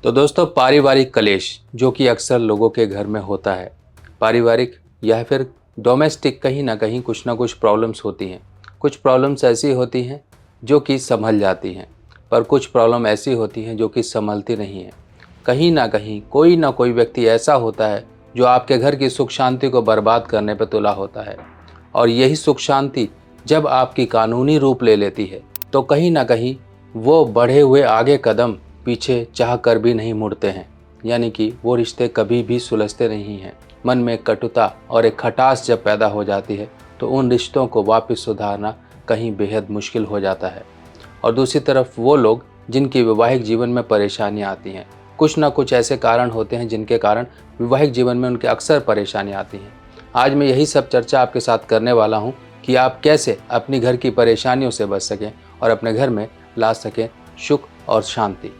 तो दोस्तों, पारिवारिक कलेश जो कि अक्सर लोगों के घर में होता है, पारिवारिक या फिर डोमेस्टिक, कहीं ना कुछ प्रॉब्लम्स होती हैं। कुछ प्रॉब्लम्स ऐसी होती हैं जो कि संभल जाती हैं, पर कुछ प्रॉब्लम ऐसी होती हैं जो कि संभलती नहीं हैं। कहीं ना कोई व्यक्ति ऐसा होता है जो आपके घर की सुख शांति को बर्बाद करने पर तुला होता है, और यही सुख शांति जब आपकी कानूनी रूप ले लेती है तो कहीं ना कहीं वो बढ़े हुए आगे कदम पीछे चाह कर भी नहीं मुड़ते हैं। यानी कि वो रिश्ते कभी भी सुलझते नहीं हैं। मन में कटुता और एक खटास जब पैदा हो जाती है तो उन रिश्तों को वापस सुधारना कहीं बेहद मुश्किल हो जाता है। और दूसरी तरफ वो लोग जिनकी वैवाहिक जीवन में परेशानियां आती हैं, कुछ ना कुछ ऐसे कारण होते हैं जिनके कारण वैवाहिक जीवन में उनके अक्सर परेशानियां आती हैं। आज मैं यही सब चर्चा आपके साथ करने वाला हूं कि आप कैसे अपनी घर की परेशानियों से बच सकें और अपने घर में ला सकें सुख और शांति।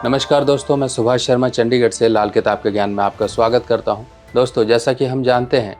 नमस्कार दोस्तों, मैं सुभाष शर्मा चंडीगढ़ से लाल किताब के ज्ञान में आपका स्वागत करता हूं। दोस्तों, जैसा कि हम जानते हैं,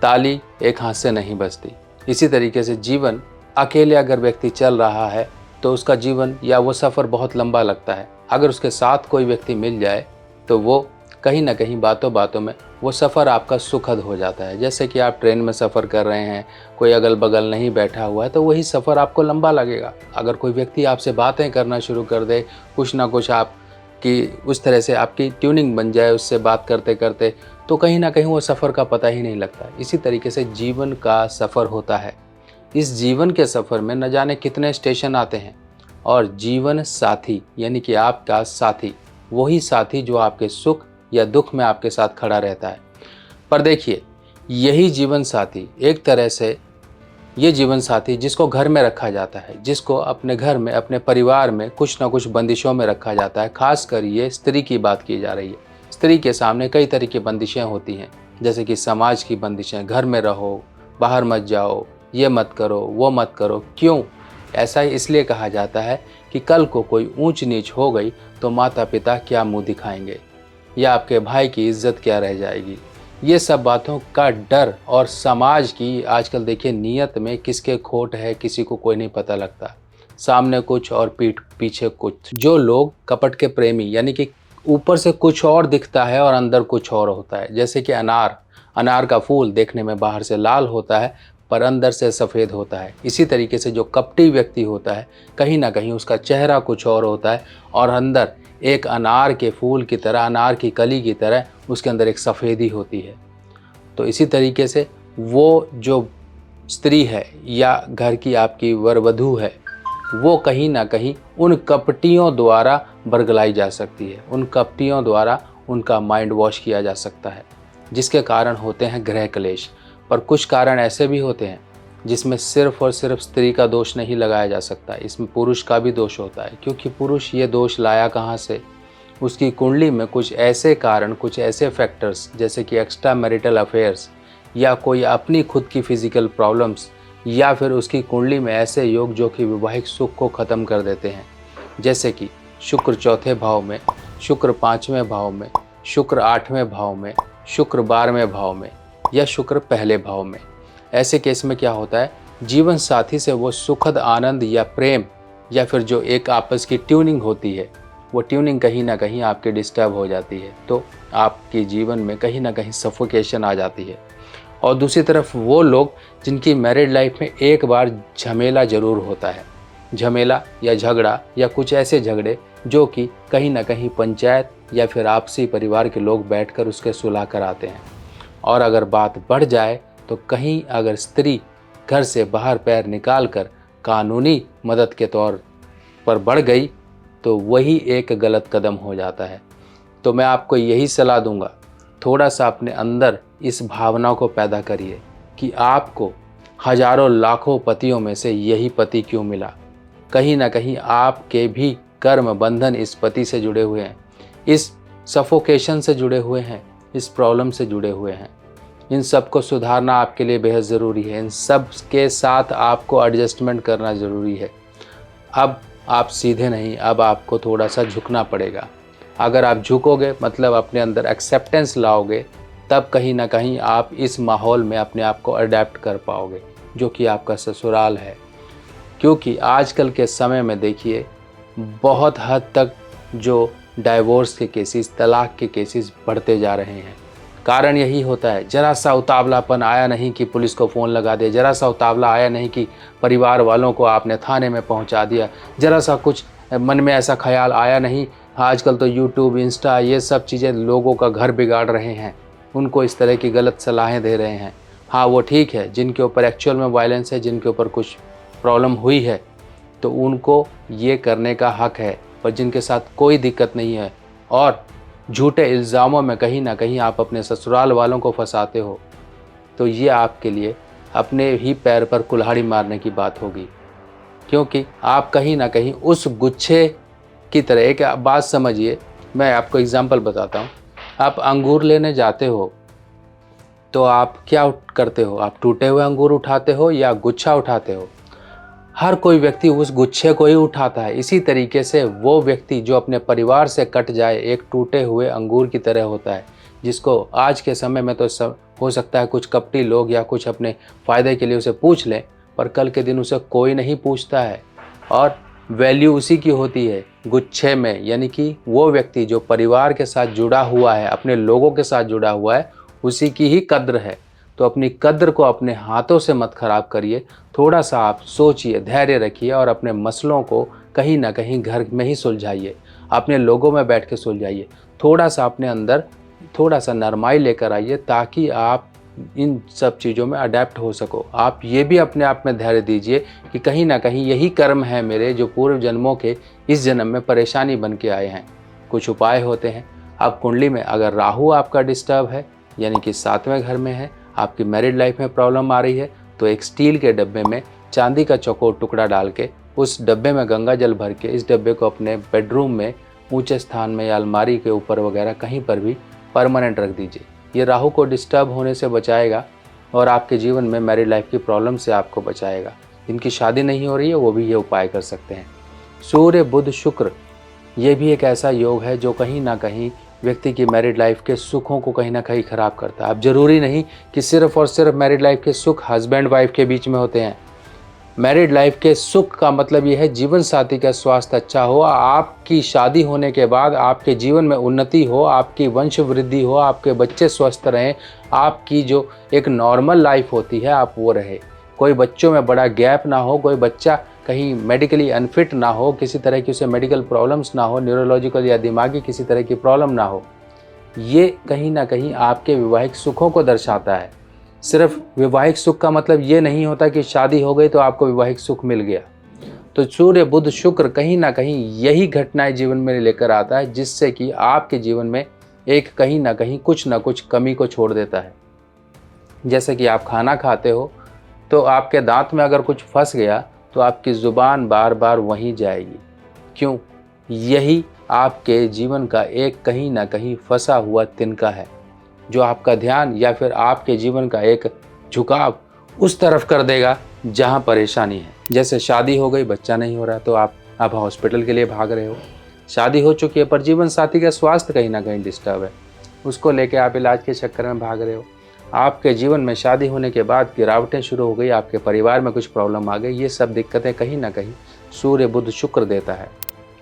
ताली एक हाथ से नहीं बजती। इसी तरीके से जीवन अकेले अगर व्यक्ति चल रहा है तो उसका जीवन या वो सफ़र बहुत लंबा लगता है। अगर उसके साथ कोई व्यक्ति मिल जाए तो वो कहीं ना कहीं बातों बातों में वो सफ़र आपका सुखद हो जाता है। जैसे कि आप ट्रेन में सफ़र कर रहे हैं, कोई अगल बगल नहीं बैठा हुआ है, तो वही सफ़र आपको लंबा लगेगा। अगर कोई व्यक्ति आपसे बातें करना शुरू कर दे, कुछ ना कुछ आपकी उस तरह से आपकी ट्यूनिंग बन जाए उससे बात करते करते, तो कहीं ना कहीं वो सफ़र का पता ही नहीं लगता। इसी तरीके से जीवन का सफ़र होता है। इस जीवन के सफ़र में न जाने कितने स्टेशन आते हैं, और जीवन साथी यानी कि आपका साथी, वही साथी जो आपके सुख या दुख में आपके साथ खड़ा रहता है। पर देखिए, यही जीवन साथी एक तरह से ये जीवन साथी जिसको घर में रखा जाता है, जिसको अपने घर में अपने परिवार में कुछ ना कुछ बंदिशों में रखा जाता है। खासकर ये स्त्री की बात की जा रही है। स्त्री के सामने कई तरह की बंदिशें होती हैं, जैसे कि समाज की बंदिशें, घर में रहो, बाहर मत जाओ, ये मत करो, वो मत करो। क्यों ऐसा इसलिए कहा जाता है कि कल को कोई ऊंच नीच हो गई तो माता पिता क्या मुंह दिखाएंगे, या आपके भाई की इज्जत क्या रह जाएगी। ये सब बातों का डर, और समाज की आजकल देखिए नीयत में किसके खोट है किसी को कोई नहीं पता लगता। सामने कुछ और पीठ पीछे कुछ। जो लोग कपट के प्रेमी, यानी कि ऊपर से कुछ और दिखता है और अंदर कुछ और होता है। जैसे कि अनार का फूल देखने में बाहर से लाल होता है पर अंदर से सफ़ेद होता है। इसी तरीके से जो कपटी व्यक्ति होता है, कहीं ना कहीं उसका चेहरा कुछ और होता है और अंदर एक अनार के फूल की तरह, अनार की कली की तरह उसके अंदर एक सफ़ेदी होती है। तो इसी तरीके से वो जो स्त्री है या घर की आपकी वरवधू है, वो कहीं ना कहीं उन कपटियों द्वारा बरगलाई जा सकती है। उन कपटियों द्वारा उनका माइंड वॉश किया जा सकता है, जिसके कारण होते हैं गृह क्लेश। पर कुछ कारण ऐसे भी होते हैं जिसमें सिर्फ और सिर्फ स्त्री का दोष नहीं लगाया जा सकता, इसमें पुरुष का भी दोष होता है। क्योंकि पुरुष ये दोष लाया कहाँ से? उसकी कुंडली में कुछ ऐसे कारण, कुछ ऐसे फैक्टर्स, जैसे कि एक्स्ट्रा मैरिटल अफेयर्स या कोई अपनी खुद की फिजिकल प्रॉब्लम्स, या फिर उसकी कुंडली में ऐसे योग जो कि वैवाहिक सुख को ख़त्म कर देते हैं। जैसे कि शुक्र चौथे भाव में, शुक्र पाँचवें भाव में, शुक्र आठवें भाव में, शुक्र 12वें भाव में, या शुक्र पहले भाव में। ऐसे केस में क्या होता है, जीवन साथी से वो सुखद आनंद या प्रेम या फिर जो एक आपस की ट्यूनिंग होती है, वो ट्यूनिंग कहीं ना कहीं आपके डिस्टर्ब हो जाती है। तो आपके जीवन में कहीं ना कहीं सफोकेशन आ जाती है। और दूसरी तरफ वो लोग जिनकी मैरिड लाइफ में एक बार झमेला ज़रूर होता है, झमेला या झगड़ा या कुछ ऐसे झगड़े जो कि कहीं ना कहीं पंचायत या फिर आपसी परिवार के लोग बैठकर उसके सुलह कराते हैं। और अगर बात बढ़ जाए तो कहीं अगर स्त्री घर से बाहर पैर निकाल कर कानूनी मदद के तौर पर बढ़ गई तो वही एक गलत कदम हो जाता है। तो मैं आपको यही सलाह दूंगा, थोड़ा सा अपने अंदर इस भावना को पैदा करिए कि आपको हजारों लाखों पतियों में से यही पति क्यों मिला। कहीं ना कहीं आपके भी कर्म बंधन इस पति से जुड़े हुए हैं, इस सफोकेशन से जुड़े हुए हैं, इस प्रॉब्लम से जुड़े हुए हैं। इन सब को सुधारना आपके लिए बेहद ज़रूरी है। इन सब के साथ आपको एडजस्टमेंट करना ज़रूरी है। अब आप सीधे नहीं, अब आपको थोड़ा सा झुकना पड़ेगा। अगर आप झुकोगे मतलब अपने अंदर एक्सेप्टेंस लाओगे, तब कहीं ना कहीं आप इस माहौल में अपने आप को अडेप्ट कर पाओगे, जो कि आपका ससुराल है। क्योंकि आजकल के समय में देखिए बहुत हद तक जो डाइवोर्स के केसेस, तलाक के केसेस बढ़ते जा रहे हैं। कारण यही होता है, ज़रा सा उतावलापन आया नहीं कि पुलिस को फ़ोन लगा दिया, ज़रा सा उतावला आया नहीं कि परिवार वालों को आपने थाने में पहुंचा दिया, ज़रा सा कुछ मन में ऐसा ख्याल आया नहीं। आजकल तो यूट्यूब, इंस्टा, ये सब चीज़ें लोगों का घर बिगाड़ रहे हैं, उनको इस तरह की गलत सलाहें दे रहे हैं। हाँ, वो ठीक है, जिनके ऊपर एक्चुअल में वायलेंस है, जिनके ऊपर कुछ प्रॉब्लम हुई है, तो उनको ये करने का हक है। पर जिनके साथ कोई दिक्कत नहीं है और झूठे इल्ज़ामों में कहीं ना कहीं आप अपने ससुराल वालों को फंसाते हो, तो ये आपके लिए अपने ही पैर पर कुल्हाड़ी मारने की बात होगी। क्योंकि आप कहीं ना कहीं उस गुच्छे की तरह, एक बात समझिए, मैं आपको एग्जांपल बताता हूँ। आप अंगूर लेने जाते हो तो आप क्या करते हो? आप टूटे हुए अंगूर उठाते हो या गुच्छा उठाते हो? हर कोई व्यक्ति उस गुच्छे को ही उठाता है। इसी तरीके से वो व्यक्ति जो अपने परिवार से कट जाए एक टूटे हुए अंगूर की तरह होता है, जिसको आज के समय में तो हो सकता है कुछ कपटी लोग या कुछ अपने फ़ायदे के लिए उसे पूछ लें, पर कल के दिन उसे कोई नहीं पूछता है और वैल्यू उसी की होती है गुच्छे में। यानी कि वो व्यक्ति जो परिवार के साथ जुड़ा हुआ है, अपने लोगों के साथ जुड़ा हुआ है, उसी की ही कद्र है। तो अपनी कद्र को अपने हाथों से मत खराब करिए। थोड़ा सा आप सोचिए, धैर्य रखिए और अपने मसलों को कहीं ना कहीं घर में ही सुलझाइए, अपने लोगों में बैठ के सुलझाइए। थोड़ा सा अपने अंदर थोड़ा सा नरमाई लेकर आइए ताकि आप इन सब चीज़ों में अडेप्ट हो सको। आप ये भी अपने आप में धैर्य दीजिए कि कहीं ना कहीं यही कर्म है मेरे, जो पूर्व जन्मों के इस जन्म में परेशानी बन के आए हैं। कुछ उपाय होते हैं। अब कुंडली में अगर राहु आपका डिस्टर्ब है, यानी कि 7वें घर में है, आपकी मैरिड लाइफ में प्रॉब्लम आ रही है, तो एक स्टील के डब्बे में चांदी का चौकोर टुकड़ा डाल के उस डब्बे में गंगा जल भर के इस डब्बे को अपने बेडरूम में ऊंचे स्थान में या अलमारी के ऊपर वगैरह कहीं पर भी परमानेंट रख दीजिए। ये राहु को डिस्टर्ब होने से बचाएगा और आपके जीवन में मैरिड लाइफ की प्रॉब्लम से आपको बचाएगा। जिनकी शादी नहीं हो रही है वो भी ये उपाय कर सकते हैं। सूर्य, बुध, शुक्र, ये भी एक ऐसा योग है जो कहीं ना कहीं व्यक्ति की मैरिड लाइफ के सुखों को कहीं ना कहीं ख़राब करता है। अब ज़रूरी नहीं कि सिर्फ़ और सिर्फ मैरिड लाइफ के सुख हस्बैंड वाइफ के बीच में होते हैं। मैरिड लाइफ के सुख का मतलब ये है जीवन साथी का स्वास्थ्य अच्छा हो, आपकी शादी होने के बाद आपके जीवन में उन्नति हो, आपकी वंश वृद्धि हो, आपके बच्चे स्वस्थ रहें, आपकी जो एक नॉर्मल लाइफ होती है आप वो रहे। कोई बच्चों में बड़ा गैप ना हो, कोई बच्चा कहीं मेडिकली अनफिट ना हो, किसी तरह की उसे मेडिकल प्रॉब्लम्स ना हो, न्यूरोलॉजिकल या दिमागी किसी तरह की प्रॉब्लम ना हो। ये कहीं ना कहीं आपके वैवाहिक सुखों को दर्शाता है। सिर्फ वैवाहिक सुख का मतलब ये नहीं होता कि शादी हो गई तो आपको वैवाहिक सुख मिल गया। तो सूर्य, बुध, शुक्र कहीं ना कहीं यही घटनाएं जीवन में लेकर आता है जिससे कि आपके जीवन में एक कहीं ना कहीं कुछ ना कुछ कमी को छोड़ देता है। जैसे कि आप खाना खाते हो तो आपके दांत में अगर कुछ फंस गया तो आपकी ज़ुबान बार बार वहीं जाएगी। क्यों? यही आपके जीवन का एक कहीं ना कहीं फंसा हुआ तिनका है जो आपका ध्यान या फिर आपके जीवन का एक झुकाव उस तरफ कर देगा जहां परेशानी है। जैसे शादी हो गई, बच्चा नहीं हो रहा तो आप हॉस्पिटल के लिए भाग रहे हो। शादी हो चुकी है पर जीवन साथी का स्वास्थ्य कहीं ना कहीं डिस्टर्ब है, उसको लेके आप इलाज के चक्कर में भाग रहे हो। आपके जीवन में शादी होने के बाद गिरावटें शुरू हो गई, आपके परिवार में कुछ प्रॉब्लम आ गई। ये सब दिक्कतें कहीं ना कहीं सूर्य, बुध, शुक्र देता है।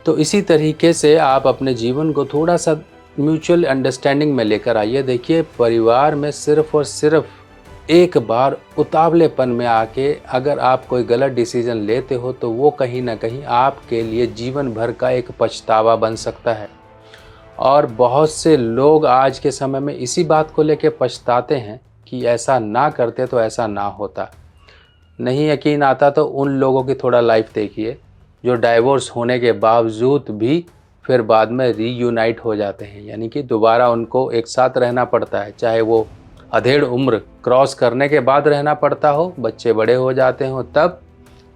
तो इसी तरीके से आप अपने जीवन को थोड़ा सा म्यूचुअल अंडरस्टैंडिंग में लेकर आइए। देखिए, परिवार में सिर्फ और सिर्फ एक बार उतावलेपन में आके अगर आप कोई गलत डिसीजन लेते हो तो वो कहीं ना कहीं आपके लिए जीवन भर का एक पछतावा बन सकता है। और बहुत से लोग आज के समय में इसी बात को लेके पछताते हैं कि ऐसा ना करते तो ऐसा ना होता। नहीं यकीन आता तो उन लोगों की थोड़ा लाइफ देखिए जो डाइवोर्स होने के बावजूद भी फिर बाद में रीयूनाइट हो जाते हैं, यानी कि दोबारा उनको एक साथ रहना पड़ता है। चाहे वो अधेड़ उम्र क्रॉस करने के बाद रहना पड़ता हो, बच्चे बड़े हो जाते हो तब,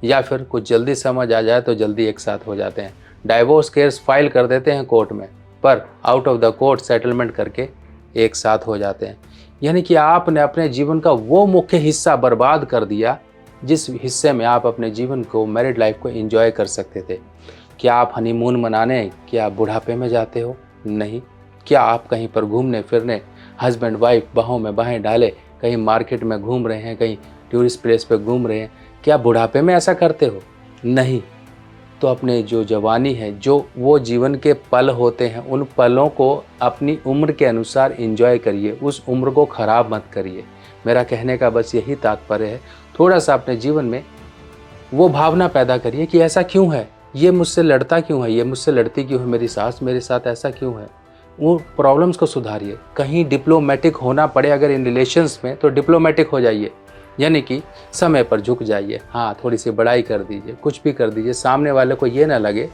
या फिर कुछ जल्दी समझ आ जाए तो जल्दी एक साथ हो जाते हैं। डाइवोर्स केस फाइल कर देते हैं कोर्ट में पर out of the court settlement करके एक साथ हो जाते हैं। यानी कि आपने अपने जीवन का वो मुख्य हिस्सा बर्बाद कर दिया जिस हिस्से में आप अपने जीवन को, मैरिड लाइफ को एंजॉय कर सकते थे। क्या आप हनीमून मनाने, क्या बुढ़ापे में जाते हो? नहीं। क्या आप कहीं पर घूमने फिरने, हस्बैंड वाइफ बाहों में बाहें डाले कहीं मार्केट में घूम रहे हैं, कहीं टूरिस्ट प्लेस पे घूम रहे हैं, क्या बुढ़ापे में ऐसा करते हो? नहीं तो अपने जो जवानी है, जो वो जीवन के पल होते हैं, उन पलों को अपनी उम्र के अनुसार एंजॉय करिए, उस उम्र को ख़राब मत करिए। मेरा कहने का बस यही तात्पर्य है। थोड़ा सा अपने जीवन में वो भावना पैदा करिए कि ऐसा क्यों है, ये मुझसे लड़ता क्यों है, ये मुझसे लड़ती क्यों है, मेरी सास मेरे साथ ऐसा क्यों है। वो प्रॉब्लम्स को सुधारिए। कहीं डिप्लोमेटिक होना पड़े अगर इन रिलेशंस में, तो डिप्लोमेटिक हो जाइए, यानी कि समय पर झुक जाइए। हाँ, थोड़ी सी बड़ाई कर दीजिए, कुछ भी कर दीजिए, सामने वाले को ये ना लगे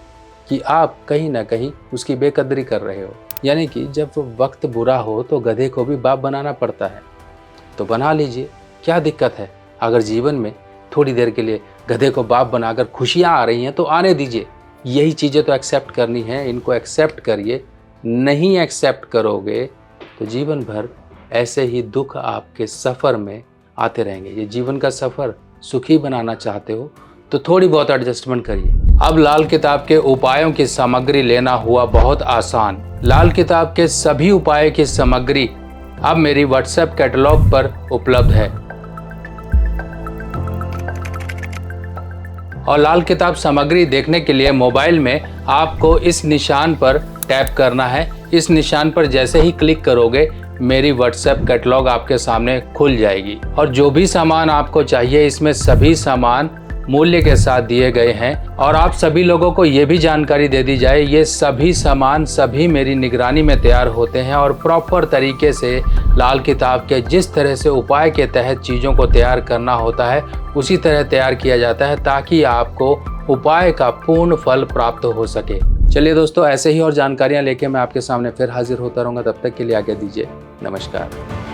कि आप कहीं ना कहीं उसकी बेकदरी कर रहे हो। यानी कि जब वक्त बुरा हो तो गधे को भी बाप बनाना पड़ता है, तो बना लीजिए, क्या दिक्कत है। अगर जीवन में थोड़ी देर के लिए गधे को बाप बनाकर खुशियाँ आ रही हैं तो आने दीजिए। यही चीज़ें तो एक्सेप्ट करनी है, इनको एक्सेप्ट करिए। नहीं एक्सेप्ट करोगे तो जीवन भर ऐसे ही दुख आपके सफ़र में आते रहेंगे। ये जीवन का सफ़र सुखी बनाना चाहते हो तो थोड़ी बहुत एडजस्टमेंट करिए। अब लाल किताब के उपायों की सामग्री लेना हुआ बहुत आसान। लाल किताब के सभी उपाय की सामग्री अब मेरी व्हाट्सएप कैटलॉग पर उपलब्ध है और लाल किताब सामग्री देखने के लिए मोबाइल में आपको इस निशान पर टैप करना है। इस निशान पर जैसे ही क्लिक करोगे मेरी व्हाट्सएप कैटलॉग आपके सामने खुल जाएगी और जो भी सामान आपको चाहिए इसमें सभी सामान मूल्य के साथ दिए गए हैं। और आप सभी लोगों को ये भी जानकारी दे दी जाए, ये सभी सामान सभी मेरी निगरानी में तैयार होते हैं और प्रॉपर तरीके से लाल किताब के जिस तरह से उपाय के तहत चीज़ों को तैयार करना होता है उसी तरह तैयार किया जाता है, ताकि आपको उपाय का पूर्ण फल प्राप्त हो सके। चलिए दोस्तों, ऐसे ही और जानकारियाँ लेके मैं आपके सामने फिर हाजिर होता रहूँगा। तब तक के लिए आज्ञा दीजिए। नमस्कार।